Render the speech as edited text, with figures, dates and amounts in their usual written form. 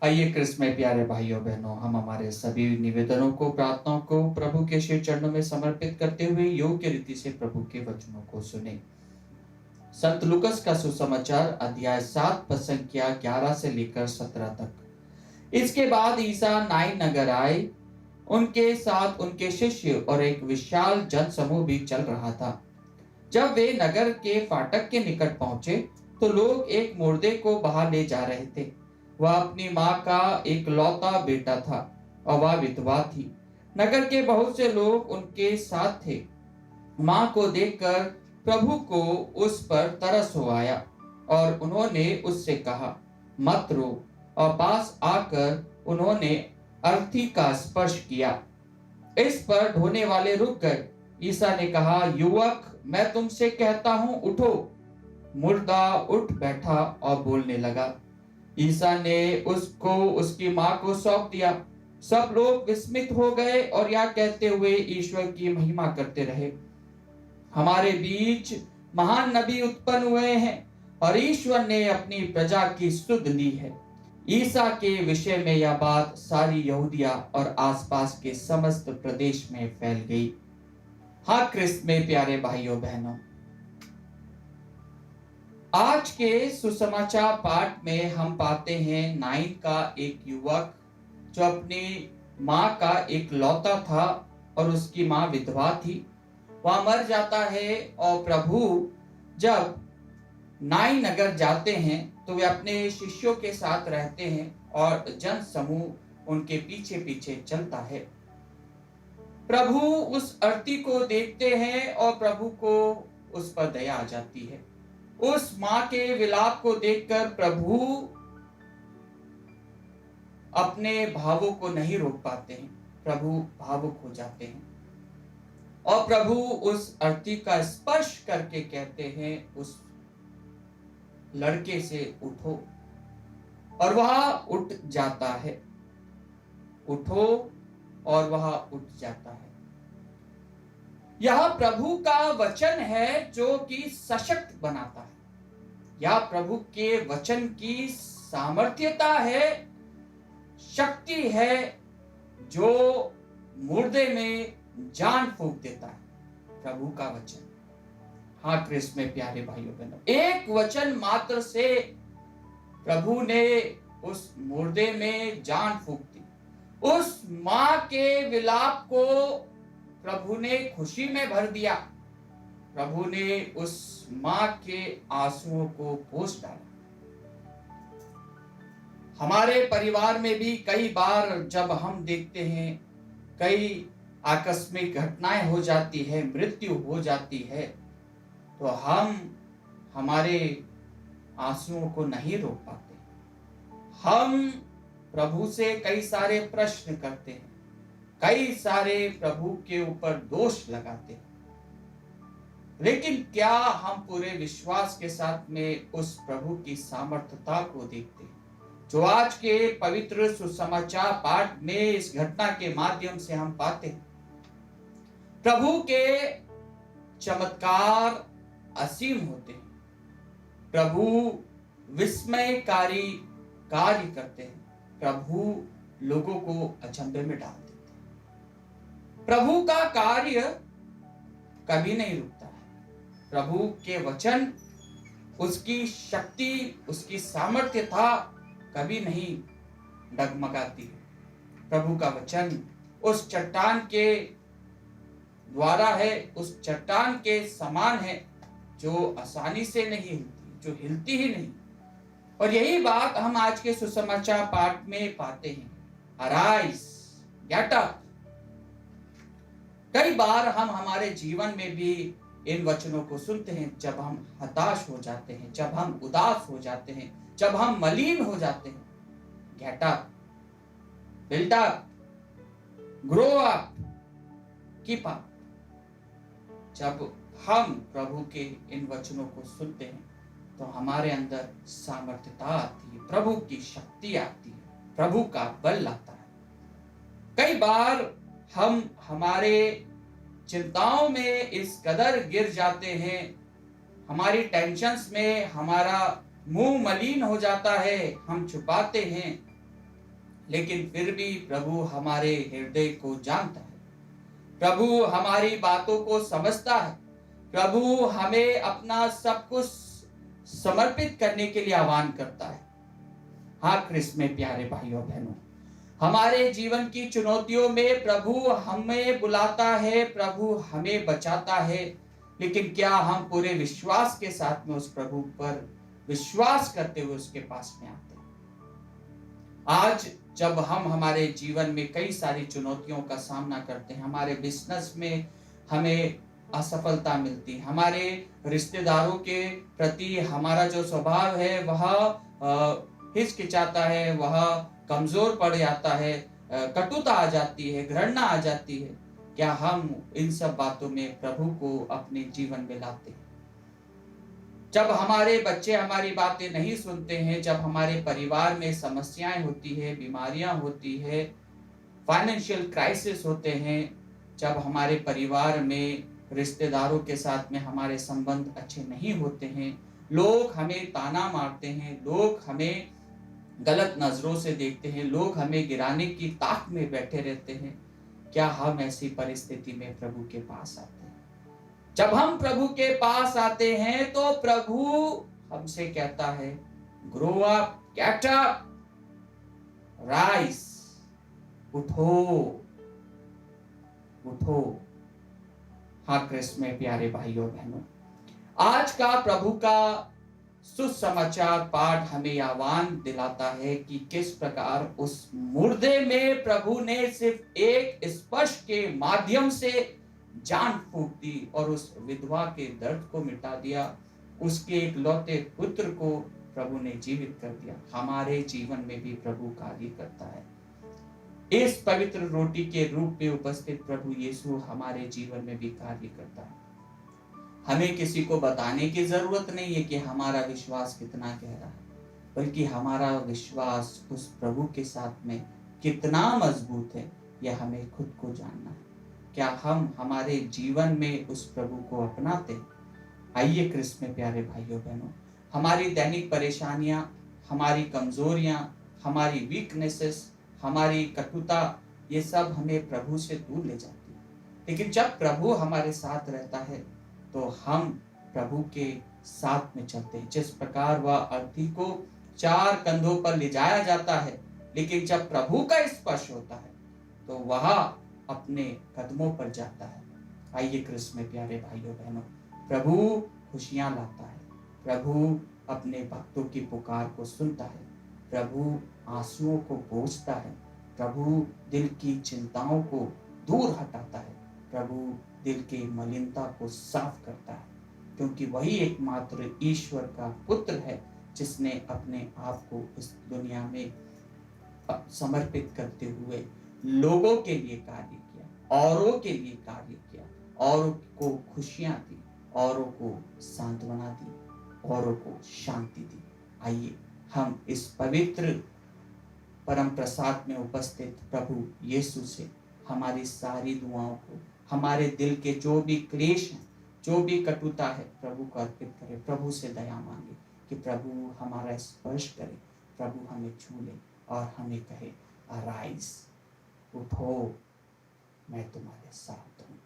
आइए क्रिस्त में प्यारे भाइयों बहनों, हम हमारे सभी निवेदनों को, प्रार्थनाओं को प्रभु के श्री चरणों में समर्पित करते हुए योग्य रीति से प्रभु के वचनों को सुने। संत लूकस का सुसमाचार अध्याय 7 पद संख्या 11 से लेकर 17 तक। इसके बाद ईसा नाइन नगर आए, उनके साथ उनके शिष्य और एक विशाल जन समूह भी चल रहा था। जब वे नगर के फाटक के निकट पहुंचे तो लोग एक मुर्दे को बाहर ले जा रहे थे। वह अपनी माँ का एक लौता बेटा था और वह विधवा थी। नगर के बहुत से लोग उनके साथ थे। माँ को देखकर प्रभु को उस पर तरस हो आया और उन्होंने उससे कहा, मत रो। और पास आकर उन्होंने अर्थी का स्पर्श किया। इस पर ढोने वाले रुक गए। ईसा ने कहा, युवक, मैं तुमसे कहता हूं, उठो। मुर्दा उठ बैठा और बोलने लगा। ईसा ने उसको उसकी मां को सौंप दिया। सब लोग विस्मित हो गए और यह कहते हुए ईश्वर की महिमा करते रहे, हमारे बीच महान नबी उत्पन्न हुए हैं और ईश्वर ने अपनी प्रजा की सुध ली है। ईसा के विषय में यह बात सारी यहूदिया और आसपास के समस्त प्रदेश में फैल गई। हाँ क्रिस्त में प्यारे भाइयों बहनों, आज के सुसमाचार पाठ में हम पाते हैं नाइन का एक युवक जो अपनी माँ का एक लौता था और उसकी माँ विधवा थी। वह मर जाता है और प्रभु जब नाइन नगर जाते हैं तो वे अपने शिष्यों के साथ रहते हैं और जन समूह उनके पीछे पीछे चलता है। प्रभु उस अर्थी को देखते हैं और प्रभु को उस पर दया आ जाती है। उस मां के विलाप को देखकर प्रभु अपने भावों को नहीं रोक पाते हैं। प्रभु भावुक हो जाते हैं और प्रभु उस अर्थी का स्पर्श करके कहते हैं, उस लड़के से उठो। और वह उठ जाता है। उठो और वह उठ जाता है। यह प्रभु का वचन है जो कि सशक्त बनाता है। यह प्रभु के वचन की सामर्थ्यता है, शक्ति है, जो मुर्दे में जान फूंक देता है। प्रभु का वचन। हाँ क्रिस्त में प्यारे भाइयों बहनों, एक वचन मात्र से प्रभु ने उस मुर्दे में जान फूंक दी। उस मां के विलाप को प्रभु ने खुशी में भर दिया। प्रभु ने उस मां के आंसुओं को पोंछ डाला। हमारे परिवार में भी कई बार जब हम देखते हैं कई आकस्मिक घटनाएं हो जाती है, मृत्यु हो जाती है, तो हम हमारे आंसुओं को नहीं रोक पाते। हम प्रभु से कई सारे प्रश्न करते हैं, कई सारे प्रभु के ऊपर दोष लगाते हैं, लेकिन क्या हम पूरे विश्वास के साथ में उस प्रभु की सामर्थ्यता को देखते हैं जो आज के पवित्र सुसमाचार पाठ में इस घटना के माध्यम से हम पाते हैं। प्रभु के चमत्कार असीम होते हैं। प्रभु विस्मयकारी कार्य करते हैं। प्रभु लोगों को अचंभे में डाल देते हैं। प्रभु का कार्य कभी नहीं रुकता है। प्रभु के वचन, उसकी शक्ति, उसकी सामर्थ्यता कभी नहीं डगमगाती है। प्रभु का वचन उस चट्टान के द्वारा है, उस चट्टान के समान है जो आसानी से नहीं हिलती, जो हिलती ही नहीं। और यही बात हम आज के सुसमाचार पाठ में पाते हैं। Arise, get up. कई बार हम हमारे जीवन में भी इन वचनों को सुनते हैं जब हम हताश हो जाते हैं, जब हम उदास हो जाते हैं, जब हम मलिन हो जाते हैं। Get up, build up, grow up, keep up. जब हम प्रभु के इन वचनों को सुनते हैं तो हमारे अंदर सामर्थ्यता आती है, प्रभु की शक्ति आती है, प्रभु का बल आता है। कई बार हम हमारे चिंताओं में इस कदर गिर जाते हैं, हमारी टेंशन्स में हमारा मुंह मलिन हो जाता है, हम छुपाते हैं, लेकिन फिर भी प्रभु हमारे हृदय को जानता है। प्रभु हमारी बातों को समझता है। प्रभु हमें अपना सब कुछ समर्पित करने के लिए आह्वान करता है। हाँ क्रिस्त में प्यारे भाइयों बहनों, हमारे जीवन की चुनौतियों में प्रभु हमें बुलाता है, प्रभु हमें बचाता है। लेकिन क्या हम पूरे विश्वास के साथ में उस प्रभु पर विश्वास करते हुए उसके पास में आते हैं? आज जब हम हमारे जीवन में कई सारी चुनौतियों का सामना करते हैं, हमारे बिजनेस में हमें असफलता मिलती, हमारे रिश्तेदारों के प्रति हमारा जो स्वभाव है वह हिचकिचाता है, वह कमजोर पड़ जाता है, कटुता आ जाती है, घृणा आ जाती है, क्या हम इन सब बातों में प्रभु को अपने जीवन में लाते हैं? जब हमारे बच्चे हमारी बातें नहीं सुनते हैं, जब हमारे परिवार में समस्याएं होती है, बीमारियां होती है, फाइनेंशियल क्राइसिस होते हैं, जब हमारे परिवार में रिश्तेदारों के साथ में हमारे संबंध अच्छे नहीं होते हैं, लोग हमें ताना मारते हैं, लोग हमें गलत नजरों से देखते हैं, लोग हमें गिराने की ताक में बैठे रहते हैं, क्या हम ऐसी परिस्थिति में प्रभु के पास आते हैं? जब हम प्रभु के पास आते हैं तो प्रभु हमसे कहता है, grow up, get up, rise, उठो, उठो। हाँ क्रिस्त में प्यारे भाइयों बहनों, आज का प्रभु का सुसमाचार पाठ हमें आह्वान दिलाता है कि किस प्रकार उस मुर्दे में प्रभु ने सिर्फ एक स्पर्श के माध्यम से जान फूंक दी और उस विधवा के दर्द को मिटा दिया, उसके इकलौते पुत्र को प्रभु ने जीवित कर दिया। हमारे जीवन में भी प्रभु कार्य करता है। इस पवित्र रोटी के रूप में उपस्थित प्रभु यीशु हमारे जीवन में भी कार्य करता है। हमें किसी को बताने की जरूरत नहीं है कि हमारा विश्वास कितना गहरा है, बल्कि हमारा विश्वास उस प्रभु के साथ में कितना मजबूत है यह हमें खुद को जानना है। क्या हम हमारे जीवन में उस प्रभु को अपनाते हैं? आइए क्रिस्त में प्यारे भाइयों बहनों, हमारी दैनिक परेशानियां, हमारी कमजोरियां, हमारी वीकनेसेस, हमारी कटुता, ये सब हमें प्रभु से दूर ले जाती है। लेकिन जब प्रभु हमारे साथ रहता है तो हम प्रभु के साथ में चलते हैं। जिस प्रकार वह अर्थी को 4 कंधों पर ले जाया जाता है, लेकिन जब प्रभु का स्पर्श होता है तो वह अपने कदमों पर जाता है। आइए क्रिस्त में प्यारे भाइयों बहनों, प्रभु खुशियां लाता है, प्रभु अपने भक्तों की पुकार को सुनता है, प्रभु आंसुओं को पोंछता है, प्रभु दिल की चिंताओं को दूर हटाता है, प्रभु दिल के मलिनता को साफ करता है, क्योंकि वही एकमात्र ईश्वर का पुत्र है जिसने अपने आप को इस दुनिया में समर्पित करते हुए लोगों के लिए कार्य किया, औरों के लिए कार्य किया, औरों को खुशियां दी, औरों को सांत्वना दी, औरों को शांति दी। आइए हम इस पवित्र परम प्रसाद में उपस्थित प्रभु यीशु से हमारी सारी दुआओं को, हमारे दिल के जो भी क्लेश हैं, जो भी कटुता है, प्रभु को अर्पित करें। प्रभु से दया मांगे कि प्रभु हमारा स्पर्श करे, प्रभु हमें छू ले और हमें कहे, अराइज, उठो, मैं तुम्हारे साथ हूँ।